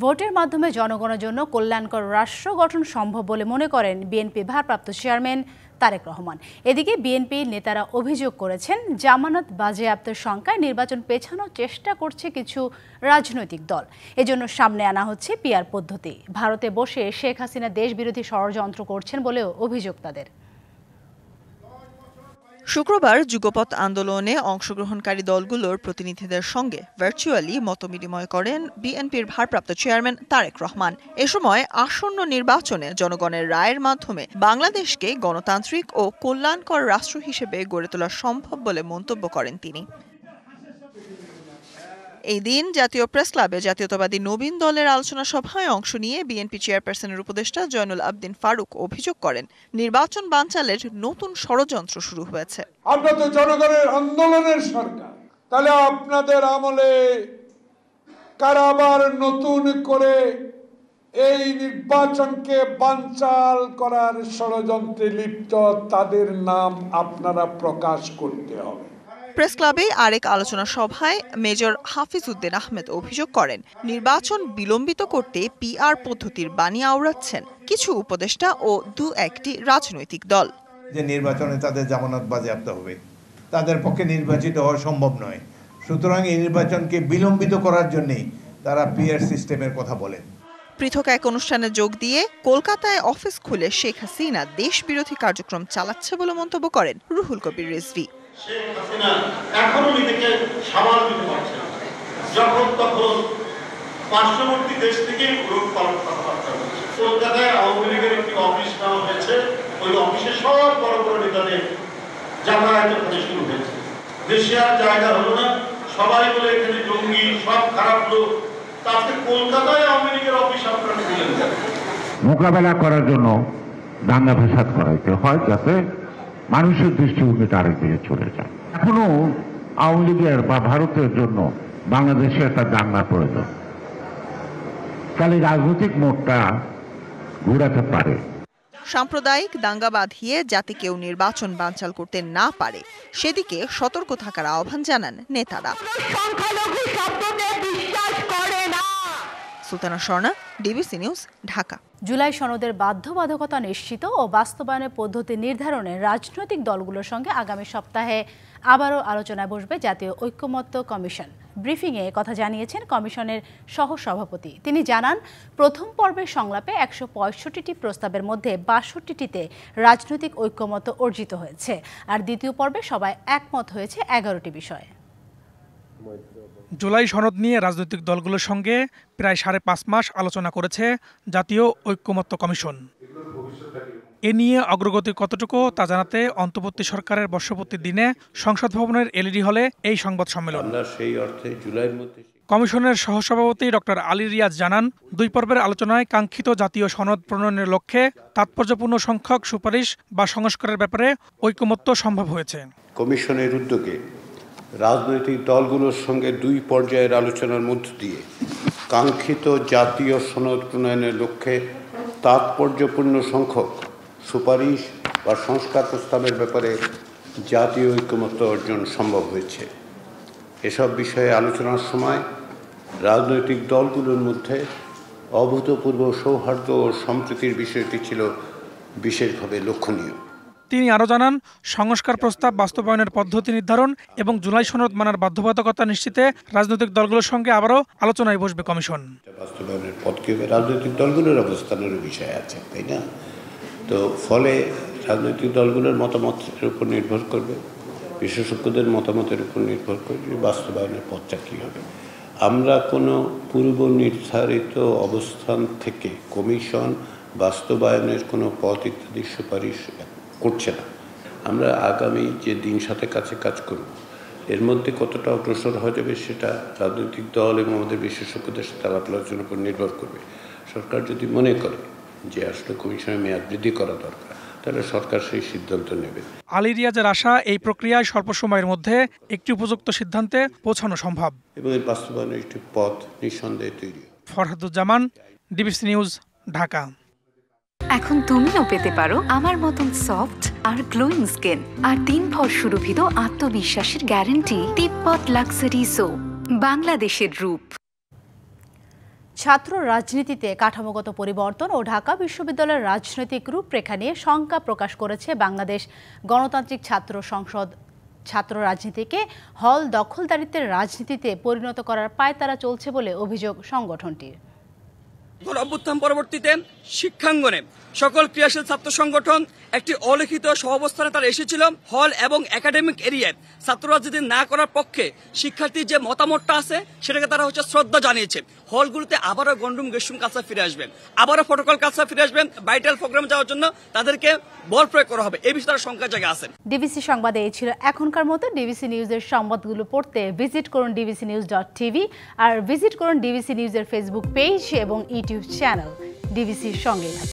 ভোটের মাধ্যমে জনগণের জন্য কল্যাণকর রাষ্ট্র গঠন সম্ভব বলে মনে করেন বিএনপি ভারপ্রাপ্ত চেয়ারম্যান তারেক রহমান। এদিকে বিএনপি নেতারা অভিযোগ করেছেন, জামানত বাজেয়াপ্তের শঙ্কায় নির্বাচন পেছানোর চেষ্টা করছে কিছু রাজনৈতিক দল। এজন্য সামনে আনা হচ্ছে পিআর পদ্ধতি। ভারতে বসে শেখ হাসিনা দেশবিরোধী ষড়যন্ত্র করছেন বলেও অভিযোগ তাদের। শুক্রবার যুগপৎ আন্দোলনে অংশগ্রহণকারী দলগুলোর প্রতিনিধিদের সঙ্গে ভার্চুয়ালি মতবিনিময় করেন বিএনপির ভারপ্রাপ্ত চেয়ারম্যান তারেক রহমান। এ সময় আসন্ন নির্বাচনে জনগণের রায়ের মাধ্যমে বাংলাদেশকে গণতান্ত্রিক ও কল্যাণকর রাষ্ট্র হিসেবে গড়ে তোলা সম্ভব বলে মন্তব্য করেন তিনি। এই দিন জাতীয় প্রেস ক্লাবে জাতীয়তাবাদী নবীন দলের আলোচনা সভায় অংশ নিয়ে বিএনপি চেয়ারপারসনের উপদেষ্টা জয়নুল আবদিন ফারুক অভিযোগ করেন, নির্বাচন বানচালের নতুন ষড়যন্ত্র শুরু হয়েছে। আপনারা তো জনগণের আন্দোলনের সরকার, তাহলে আপনাদের আমলে কারাবার নতুন করে এই নির্বাচনকে বানচাল করার ষড়যন্ত্রে লিপ্ত তাদের নাম আপনারা প্রকাশ করতে হবে। প্রেস ক্লাবে আরেক আলোচনা সভায় মেজর হাফিজ উদ্দিন আহমেদ অভিযোগ করেন, নির্বাচন বিলম্বিত করতে পিআর পদ্ধতির বাণী আওড়াচ্ছেন কিছু উপদেষ্টা ও একটি রাজনৈতিক দল। যে নির্বাচনে তাদের জামানত বাজেয়াপ্ত হবে, তাদের পক্ষে নির্বাচিত হওয়া সম্ভব নয়, সুতরাং এই নির্বাচনকে বিলম্বিত করার জন্যই তারা পিআর সিস্টেমের কথা বলেন। পৃথক এক অনুষ্ঠানে যোগ দিয়ে কলকাতায় অফিস খুলে শেখ হাসিনা দেশবিরোধী কার্যক্রম চালাচ্ছে বলে মন্তব্য করেন রুহুল কবির রিজভী। শেখ হাসিনা এখনো নিজেকে সামাল দিতে পারছে না, যখন তখন পার্শ্ববর্তী দেশ থেকে গ্রুপ পালন কথাবার্তা হচ্ছে। কলকাতায় আওয়ামী লীগের একটি অফিস নেওয়া হয়েছে, ওই অফিসে সব বড় বড় নেতাদের যাতায়াতের কাজ শুরু হয়েছে। দেশে আর জায়গা হলো না, সবাই বলে এখানে জঙ্গি, সব খারাপ লোক। তাতে কলকাতায় আওয়ামী লীগের অফিস আপনারা দিলেন মোকাবেলা করার জন্য দাঙ্গা ফ্যাসাদ করাইতে হয়, যাতে মানুষের দৃষ্টিভঙ্গিটা আরেক দিকে চলে যায়। এখনো আওয়ামী লীগের বা ভারতের জন্য বাংলাদেশে একটা দাঙ্গার প্রয়োজন, তাহলে রাজনৈতিক মোড়টা ঘুরাতে পারে। সাম্প্রদায়িক দাঙ্গা বাঁধিয়ে যাতে কেউ নির্বাচন বানচাল করতে না পারে সেদিকে সতর্ক থাকার আহ্বান জানান নেতারা। Sultana Swarna, DBC news, Dhaka. July সনদের বাধ্যবাধকতা নিশ্চিত ও বাস্তবায়নের পদ্ধতি নির্ধারণে রাজনৈতিক দলগুলোর সঙ্গে আগামী সপ্তাহে আবারও আলোচনায় বসবে জাতীয় ঐক্যমত্য কমিশন। ব্রিফিংয়ে কথা জানিয়েছেন কমিশনের সহসভাপতি। তিনি জানান, প্রথম পর্বের সংলাপে ১৬৫টি প্রস্তাবের মধ্যে ৬২টিতে রাজনৈতিক ঐক্যমত্য অর্জিত হয়েছে, আর দ্বিতীয় পর্বে সবাই একমত হয়েছে ১১টি বিষয়ে। জুলাই সনদ নিয়ে রাজনৈতিক দলগুলোর সঙ্গে প্রায় ৫.৫ মাস আলোচনা করেছে জাতীয় ঐক্যমত্য কমিশন। এ নিয়ে অগ্রগতি কতটুকু তা জানাতে অন্তর্বর্তী সরকারের বর্ষপূর্তির দিনে সংসদ ভবনের এলইডি হলে এই সংবাদ সম্মেলন। কমিশনের সহসভাপতি ডক্টর আলী রিয়াজ জানান, ২ পর্বের আলোচনায় কাঙ্ক্ষিত জাতীয় সনদ প্রণয়নের লক্ষ্যে তাৎপর্যপূর্ণ সংখ্যক সুপারিশ বা সংস্কারের ব্যাপারে ঐক্যমত্য সম্ভব হয়েছে। কমিশনের উদ্যোগে রাজনৈতিক দলগুলোর সঙ্গে ২ পর্যায়ের আলোচনার মধ্য দিয়ে কাঙ্ক্ষিত জাতীয় সনদ প্রণয়নের লক্ষ্যে তাৎপর্যপূর্ণ সংখ্যক সুপারিশ বা সংস্কার প্রস্তাবের ব্যাপারে জাতীয় ঐক্যমত্য অর্জন সম্ভব হয়েছে। এসব বিষয়ে আলোচনার সময় রাজনৈতিক দলগুলোর মধ্যে অভূতপূর্ব সৌহার্দ্য ও সম্প্রীতির বিষয়টি ছিল বিশেষভাবে লক্ষণীয়। তিনি আরও জানান, সংস্কার প্রস্তাব বাস্তবায়নের পদ্ধতি নির্ধারণ এবং জুলাই সনদ মানার বাধ্যবাধকতা নিশ্চিতে রাজনৈতিক দলগুলোর সঙ্গে আবারও আলোচনায় বসবে কমিশন। বাস্তবায়নের পথ কি হবে, রাজনৈতিক দলগুলোর অবস্থানের বিষয় আছে, তাই না? তো ফলে রাজনৈতিক দলগুলোর মতামতের উপর নির্ভর করবে, বিশেষজ্ঞদের মতামতের উপর নির্ভর করবে বাস্তবায়নের পথটা কী হবে। আমরা কোনো পূর্ব নির্ধারিত অবস্থান থেকে কমিশন বাস্তবায়নের কোনো পথ ইত্যাদি সুপারিশ করছে না। আমরা আগামী যে দিন সাথে কাছে কাজ করব, এর মধ্যে কতটা অগ্রসর হয়ে যাবে সেটা রাজনৈতিক দল এবং আমাদের বিশেষজ্ঞদের সাথে আলাপ আলোচনার উপর নির্ভর করবে। সরকার যদি মনে করে যে আসলে কমিশনের মেয়াদ বৃদ্ধি করা দরকার, তাহলে সরকার সেই সিদ্ধান্ত নেবে। আলী রিয়াজের আশা, এই প্রক্রিয়ায় স্বল্প সময়ের মধ্যে একটি উপযুক্ত সিদ্ধান্তে পৌঁছানো সম্ভব এবং এর বাস্তবায়নের একটি পথ নিঃসন্দেহে তৈরি। Farhaduzzaman, DBC news, Dhaka. এখন তুমিও পেতে পারো আমার মতন সফট আর গ্লোয়িং স্কিন আর ৩ ভর সুরভিত আত্মবিশ্বাসের গ্যারান্টি তিব্বত লাক্সারি সোপ, বাংলাদেশের রূপ। ছাত্র রাজনীতিতে কাঠামোগত পরিবর্তন ও ঢাকা বিশ্ববিদ্যালয়ের রাজনৈতিক রূপরেখা নিয়ে শঙ্কা প্রকাশ করেছে বাংলাদেশ গণতান্ত্রিক ছাত্র সংসদ। ছাত্র রাজনীতিকে হল দখলদারিত্বের রাজনীতিতে পরিণত করার পায়তারা চলছে বলে অভিযোগ সংগঠনটির। অভ্যুত্থান পরবর্তীতে শিক্ষাঙ্গনে সকল ক্রিয়াশীল ছাত্র সংগঠন একটি অলিখিত সহাবস্থানে তারা এসেছিল হল এবং একাডেমিক এরিয়ায় ছাত্র রাজনীতি না করার পক্ষে শিক্ষার্থীর যে মতামতটা আছে সেটাকে তারা শ্রদ্ধা জানিয়েছে। হলগুলোতে আবারও গন্ডুম গেস্টুম কালচার ফিরে আসবেন, আবারও প্রটোকল কালচার ফিরে আসবেন, ভাইটাল প্রোগ্রাম যাওয়ার জন্য তাদেরকে বল প্রয়োগ করা হবে, এই বিষয়ে তারা শঙ্কার জায়গা আছেন। ডিবিসি সংবাদে এই ছিল এখনকার মতো। ডিবিসি নিউজের সংবাদগুলো পড়তে ভিজিট করুন dbcnews.tv আর ভিজিট করুন ডিবিসি নিউজের ফেসবুক পেজ এবং ইউটিউব চ্যানেল। ডিবিসির সঙ্গে থাকুন।